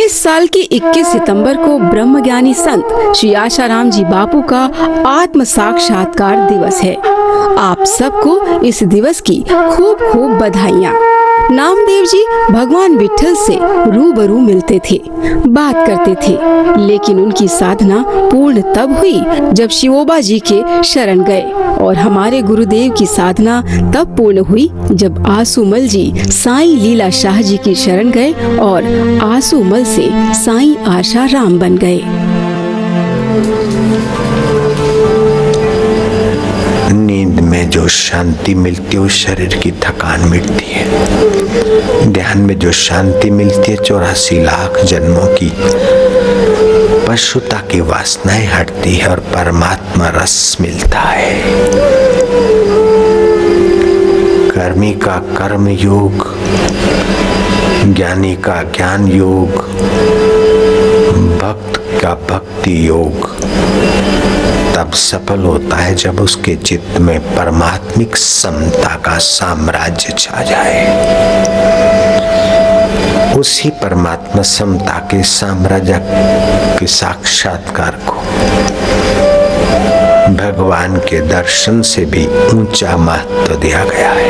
इस साल की 21 सितंबर को ब्रह्मज्ञानी संत श्री आशाराम जी बापू का आत्म साक्षात्कार दिवस है। आप सबको इस दिवस की खूब खूब बधाइयाँ। नामदेव जी भगवान विठल से रूबरू मिलते थे, बात करते थे, लेकिन उनकी साधना पूर्ण तब हुई जब शिवोबा जी के शरण गए, और हमारे गुरुदेव की साधना तब पूर्ण हुई जब आसूमल जी साईं लीला शाह जी की शरण गए और आसूमल से साईं आशाराम बन गए। नींद में जो शांति मिलती है उस शरीर की थकान मिटती है। ध्यान में जो शांति मिलती है 84 लाख जन्मों की पशुता की वासनाएं हटती है और परमात्मा रस मिलता है। कर्मी का कर्म योग, ज्ञानी का ज्ञान योग, भक्त का भक्ति योग तब सफल होता है जब उसके चित्त में परमात्मिक समता का साम्राज्य छा जाए। उसी परमात्मा समता के साम्राज्य के साक्षात्कार को भगवान के दर्शन से भी ऊंचा महत्व दिया गया है।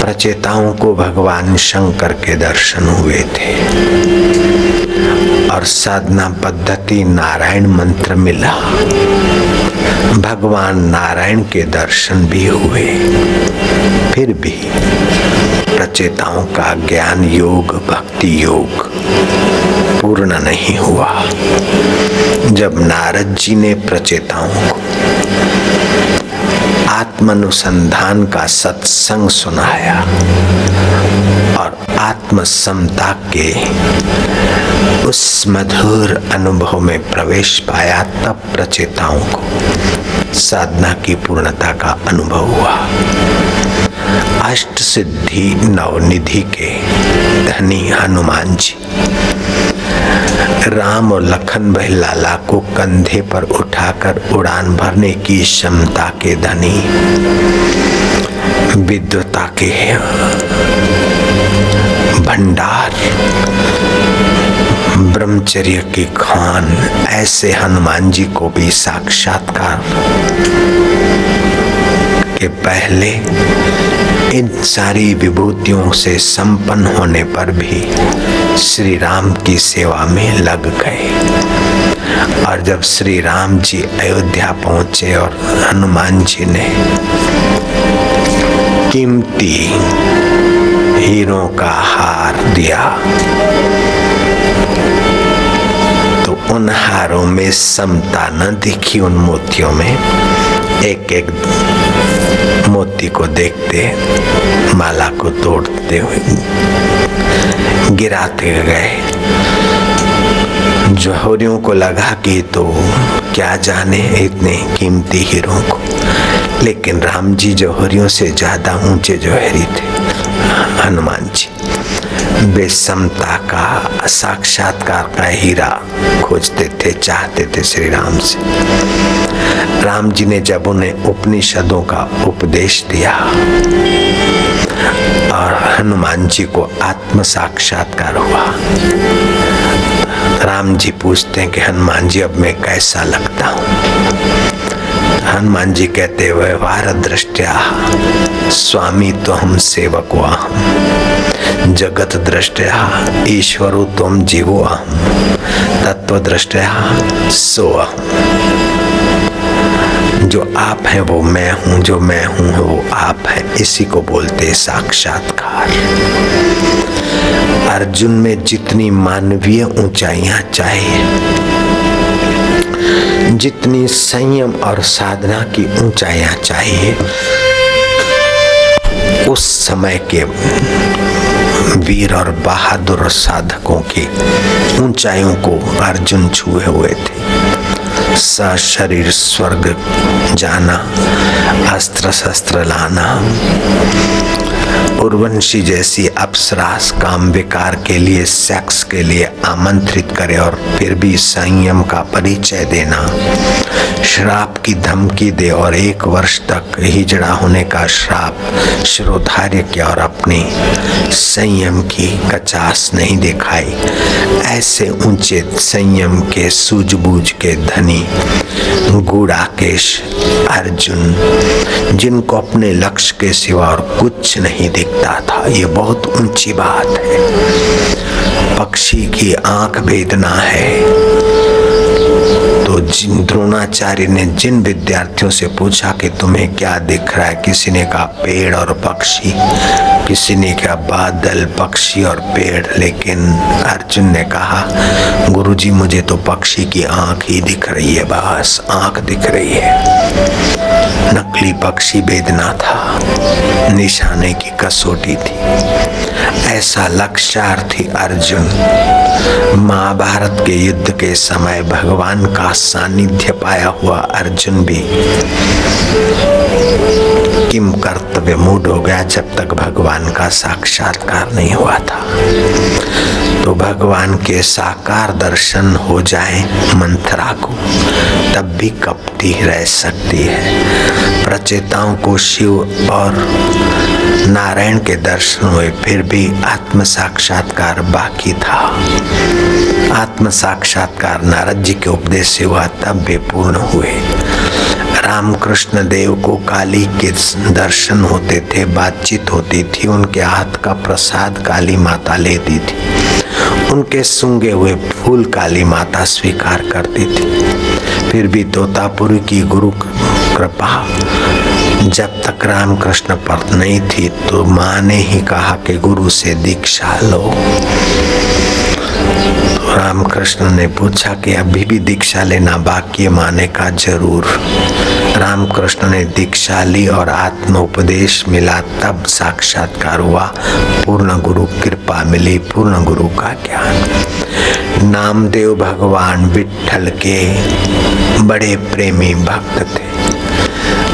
प्रचेताओं को भगवान शंकर के दर्शन हुए थे और साधना पद्धति नारायण मंत्र मिला। भगवान नारायण के दर्शन भी हुए, फिर भी प्रचेताओं का ज्ञान योग भक्ति योग पूर्ण नहीं हुआ। जब नारद जी ने प्रचेताओं को आत्मानुसंधान का सत्संग सुनाया और आत्मसमता के उस मधुर अनुभव में प्रवेश पाया, तब प्रचेताओं को साधना की पूर्णता का अनुभव हुआ। अष्ट सिद्धि नवनिधि के धनी हनुमान जी राम और लखन भाई लाला को कंधे पर उठाकर उड़ान भरने की क्षमता के धनी, विद्वता के भंडार, ब्रह्मचर्य की खान, ऐसे हनुमान जी को भी साक्षात्कार के पहले इन सारी विभूतियों से संपन्न होने पर भी श्री राम की सेवा में लग गए। और जब श्री राम जी अयोध्या पहुंचे और हनुमान जी ने कीमती हीरों का हार दिया, तो उन हारों में समता न दिखी। उन मोतियों में एक एक मोती को देखते, माला को तोड़ते हुए गिराते गए। जौहरियों को लगा कि तो क्या जाने इतने कीमती हीरों को, लेकिन राम जी जौहरियों से ज्यादा ऊंचे जौहरी थे। हनुमान जी बेसमता का साक्षात्कार का हीरा खोजते थे, चाहते थे श्री राम से। राम जी ने जब उन्हें उपनिषदों का उपदेश दिया और हनुमान जी को आत्म साक्षात्कार हुआ, राम जी पूछते हैं कि हनुमान जी अब मैं कैसा लगता हूँ। हनुमान जी कहते व्यवहार दृष्टया स्वामी तो हम सेवक अहम, जगत दृष्टया ईश्वरो तुम जीवो अहम, तत्व दृष्टया सो अहम। जो आप हैं वो मैं हूँ, जो मैं हूँ वो आप हैं, इसी को बोलते साक्षात्कार। अर्जुन में जितनी मानवीय ऊंचाइयां चाहिए, जितनी संयम और साधना की ऊंचाइयां चाहिए, उस समय के वीर और बहादुर साधकों की ऊंचाइयों को अर्जुन छुए हुए थे। सशरीर स्वर्ग जाना, अस्त्र शस्त्र लाना, उर्वशी जैसी अप्सरास काम विकार के लिए, सेक्स के लिए आमंत्रित करे और फिर भी संयम का परिचय देना, श्राप की धमकी दे और 1 वर्ष तक हिजड़ा होने का श्राप शिरोधार्य किया और अपनी संयम की कचास नहीं दिखाई। ऐसे ऊंचे संयम के सूझबूझ के धनी गुड़ाकेश अर्जुन, जिनको अपने लक्ष्य के सिवा और कुछ नहीं दिखता था, ये बहुत ऊंची बात है। पक्षी की आंख भेदना है। तो द्रोणाचार्य ने जिन विद्यार्थियों से पूछा कि तुम्हें क्या दिख रहा है, किसी ने कहा पेड़ और पक्षी, किसी ने कहा बादल, पक्षी और पेड़, लेकिन अर्जुन ने कहा गुरुजी मुझे तो पक्षी की आंख ही दिख रही है, बस आंख दिख रही है। नकली पक्षी भेदना था, निशाने की कसौटी थी। ऐसा लक्ष्यार्थी अर्जुन महाभारत के युद्ध के समय भगवान का सानिध्य पाया हुआ अर्जुन भी किम कर्तव्य मूड हो गया जब तक भगवान का साक्षात्कार नहीं हुआ था। तो भगवान के साकार दर्शन हो जाए मंथरा को, तब भी कपटी रह सकती है। प्रचेताओं को शिव और नारायण के दर्शन हुए, फिर भी आत्म साक्षात्कार बाकी था। आत्म साक्षात्कार नारद जी के उपदेश से हुआ, तब वे पूर्ण हुए। रामकृष्ण देव को काली के दर्शन होते थे, बातचीत होती थी, उनके हाथ का प्रसाद काली माता लेती थी, उनके सूंघे हुए फूल काली माता स्वीकार करती थी। फिर भी तोतापुरी की गुरु कृपा जब तक रामकृष्ण पर नहीं थी, तो माँ ने ही कहा कि गुरु से दीक्षा लो। रामकृष्ण ने पूछा कि अभी भी दीक्षा लेना बाकी है? माँ ने कहा जरूर। रामकृष्ण ने दीक्षा ली और आत्मोपदेश मिला, तब साक्षात्कार हुआ, पूर्ण गुरु कृपा मिली, पूर्ण गुरु का ज्ञान। नामदेव भगवान विट्ठल के बड़े प्रेमी भक्त थे।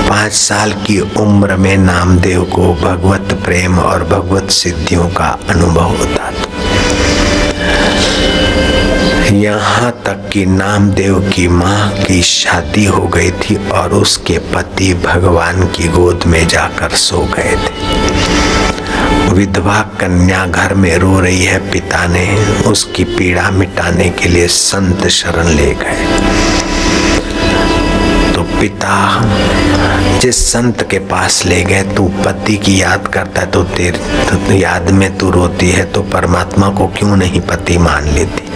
5 साल की उम्र में नामदेव को भगवत प्रेम और भगवत सिद्धियों का अनुभव होता था। यहाँ तक कि नामदेव की माँ की शादी हो गई थी और उसके पति भगवान की गोद में जाकर सो गए थे। विधवा कन्या घर में रो रही है, पिता ने उसकी पीड़ा मिटाने के लिए संत शरण ले गए। तो पिता जिस संत के पास ले गए, तू पति की याद करता है तो तेरे याद में तू रोती है, तो परमात्मा को क्यों नहीं पति मान लेती?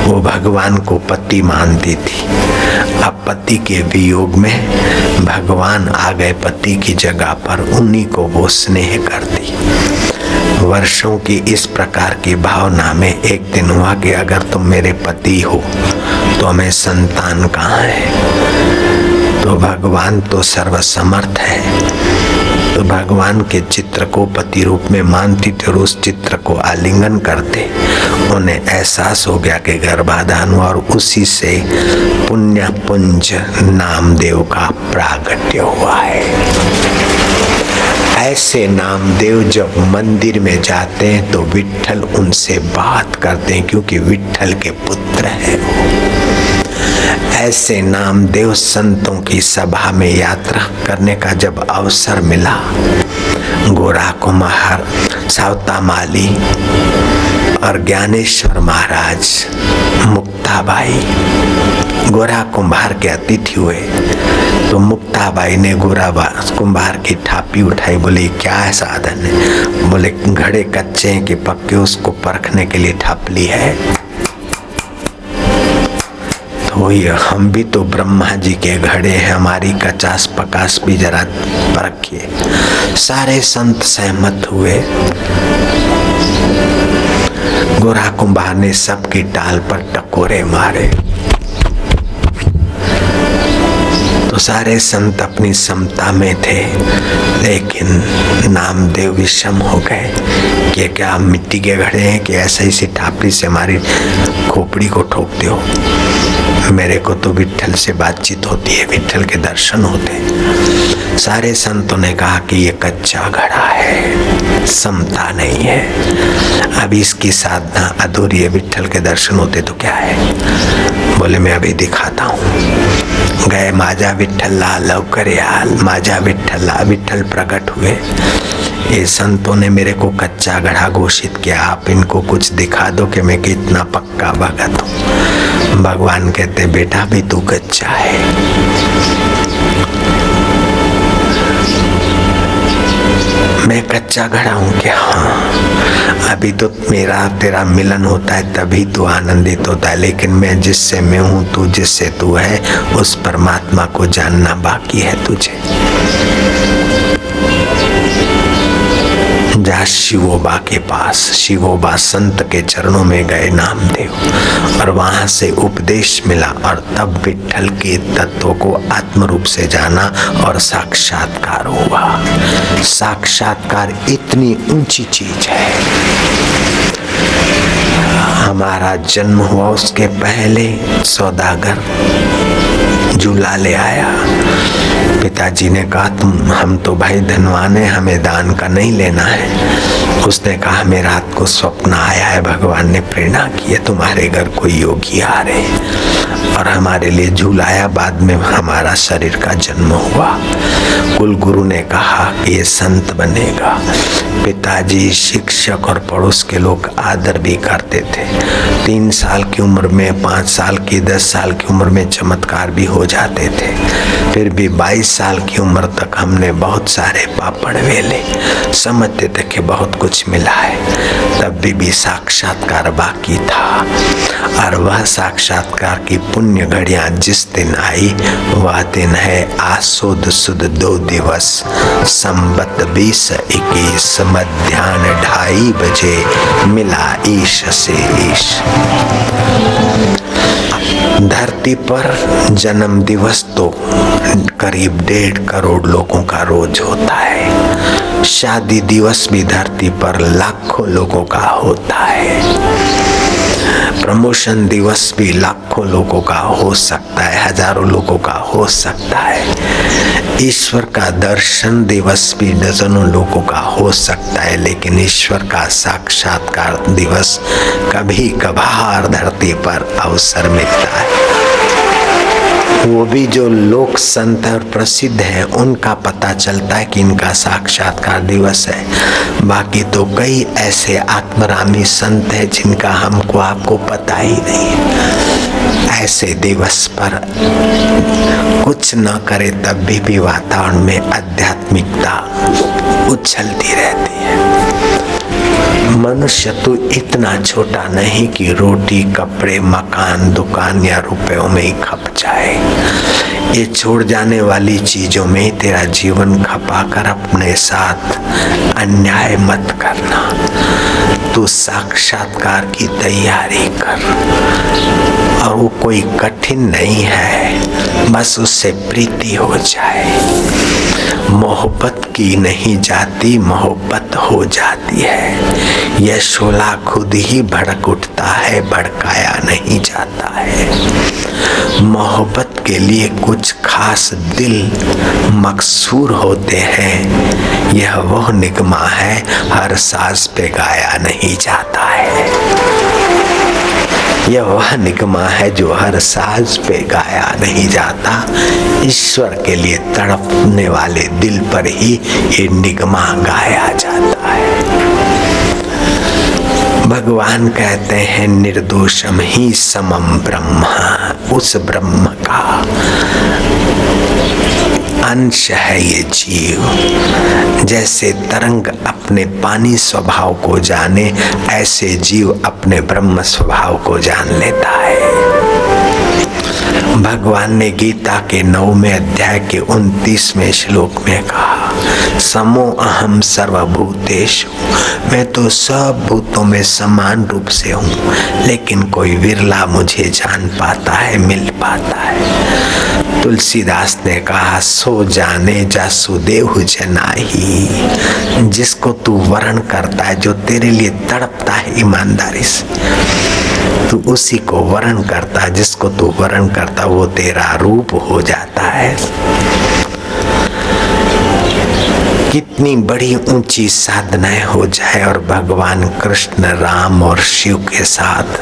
वो भगवान को पति मानती थी। अब पति के वियोग में भगवान आ गए पति की जगह पर, उन्हीं को वो स्नेह करती। वर्षों की इस प्रकार की भावना में एक दिन हुआ कि अगर तुम मेरे पति हो तो हमें संतान कहाँ है? तो भगवान तो सर्वसमर्थ है। तो भगवान के चित्र को पति रूप में मानती थी और उस चित्र को आलिंगन करते उन्हें एहसास हो गया कि गर्भाधान हुआ, और उसी से पुण्य पुंज नामदेव का प्रागट्य हुआ है। ऐसे नामदेव जब मंदिर में जाते हैं तो विट्ठल उनसे बात करते हैं, क्योंकि विट्ठल के पुत्र हैं वो। ऐसे नामदेव संतों की सभा में यात्रा करने का जब अवसर मिला, गोरा कुमार, सावता माली और ज्ञानेश्वर महाराज, मुक्ताबाई गोरा कुंभार के अतिथि हुए। तो मुक्ताबाई ने गोरा कुंभार की थापी उठाई, बोले क्या है साधन है? बोले घड़े कच्चे हैं कि पक्के, उसको परखने के लिए थाप ली है। तो ये हम भी तो ब्रह्मा जी के घड़े हैं, हमारी 50-50 भी जरा परखिए। सारे संत सहमत हुए। गोरा कुंभार ने सबकी टाल पर टकोरे मारे तो सारे संत अपनी समता में थे, लेकिन नामदेव विषम हो गए कि क्या आप मिट्टी के घड़े हैं कि ऐसे ही सिठापड़ी से हमारी खोपड़ी को ठोकते हो? मेरे को तो विट्ठल से बातचीत होती है, विट्ठल के दर्शन होते हैं। सारे संतों ने कहा कि ये कच्चा घड़ा है, समता नहीं है, अभी इसकी साधना अधूरी है, विट्ठल के दर्शन होते तो क्या है। बोले मैं अभी दिखाता हूँ। गए माझा विट्ठला लवकर याल, माझा विट्ठला, विट्ठल प्रकट हुए। ये संतों ने मेरे को कच्चा घड़ा घोषित किया, आप इनको कुछ दिखा दो कि मैं कितना पक्का भगत हूँ। भगवान कहते बेटा भी तू कच्चा है। मैं कच्चा घड़ा हूँ क्या? हाँ, अभी तो मेरा तेरा मिलन होता है तभी तू आनंदित होता है, लेकिन मैं जिससे मैं हूँ, तू जिससे तू है, उस परमात्मा को जानना बाकी है तुझे। जा शिवोबा के पास, शिवोबा संत के चरणों में गए नामदेव, और वहां से उपदेश मिला, और तब विट्ठल के तत्व को आत्म रूप से जाना और साक्षात्कार हुआ। साक्षात्कार इतनी ऊंची चीज है। हमारा जन्म हुआ उसके पहले सौदागर झूला ले आया। पिताजी ने कहा हम तो भाई धनवान है, हमें दान का नहीं लेना है। उसने कहा हमें रात को स्वप्न आया है, भगवान ने प्रेरणा की है तुम्हारे घर कोई योगी आ रहे, और हमारे लिए झूलाया। बाद में हमारा शरीर का जन्म हुआ। कुल गुरु ने कहा कि ये संत बनेगा। पिताजी, शिक्षक और पड़ोस के लोग आदर भी करते थे। 3 साल की उम्र में, 5 साल की, 10 साल की उम्र में चमत्कार भी हो जाते थे। फिर भी 22 साल की उम्र तक हमने बहुत सारे पापड़ वेले, समझते थे कि बहुत कुछ मिला है। तब भी साक्षात्कार बाकी था, और वह साक्षात्कार की पुण्य घड़ियां जिस दिन आई, वह दिन है आसुद सुद 2 दिवस, संबत 2021, मध्याह्न 2:30 बजे मिला ईश से ईश। धरती पर जन्म दिवस तो करीब 1.5 करोड़ लोगों का रोज होता है। शादी दिवस भी धरती पर लाखों लोगों का होता है। प्रमोशन दिवस भी लाखों लोगों का हो सकता है, हजारों लोगों का हो सकता है। ईश्वर का दर्शन दिवस भी डजनों लोगों का हो सकता है, लेकिन ईश्वर का साक्षात्कार दिवस कभी कभार धरती पर अवसर मिलता है। वो भी जो लोक संत और प्रसिद्ध है, उनका पता चलता है कि इनका साक्षात्कार दिवस है। बाकी तो कई ऐसे आत्मरामी संत हैं जिनका हमको आपको पता ही नहीं। ऐसे दिवस पर कुछ न करे तब भी वातावरण में आध्यात्मिकता उछलती रहती है। मनुष्य तो इतना छोटा नहीं कि रोटी, कपड़े, मकान, दुकान या रुपयों में ही खप जाए। ये छोड़ जाने वाली चीजों में तेरा जीवन खपा कर अपने साथ अन्याय मत करना। तू साक्षात्कार की तैयारी कर, और वो कोई कठिन नहीं है, बस उससे प्रीति हो जाए। मोहब्बत की नहीं जाती, मोहब्बत हो जाती है। यह शोला खुद ही भड़क उठता है, भड़काया नहीं जाता है। मोहब्बत के लिए कुछ खास दिल मकसूर होते हैं। यह वह निगमा है, हर साज पे गाया नहीं जाता है। यह वह निगमा है जो हर साज पे गाया नहीं जाता। ईश्वर के लिए तड़पने वाले दिल पर ही ये निगमा गाया जाता है। भगवान कहते हैं निर्दोषम ही समम ब्रह्म, उस ब्रह्म का अंश है ये जीव। जैसे तरंग अपने पानी स्वभाव को जाने, ऐसे जीव अपने ब्रह्म स्वभाव को जान लेता है। भगवान ने गीता के 9वें अध्याय के 29वें श्लोक में कहा, समो अहम सर्वभूतेषु, मैं तो सब भूतों में समान रूप से हूँ, लेकिन कोई विरला मुझे जान पाता है, मिल पाता है। तुलसीदास ने कहा, सो जाने जासुदेव जनाही। जिसको तू वर्ण करता है, जो तेरे लिए तड़पता है ईमानदारी से, तू उसी को वर्ण करता है। जिसको तू वर्ण करता वो तेरा रूप हो जाता है। कितनी बड़ी ऊंची साधनाएं हो जाए और भगवान कृष्ण राम और शिव के साथ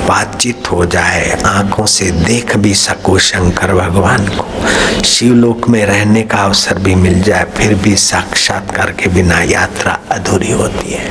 बातचीत हो जाए, आंखों से देख भी सको शंकर भगवान को, शिवलोक में रहने का अवसर भी मिल जाए, फिर भी साक्षात्कार के बिना यात्रा अधूरी होती है।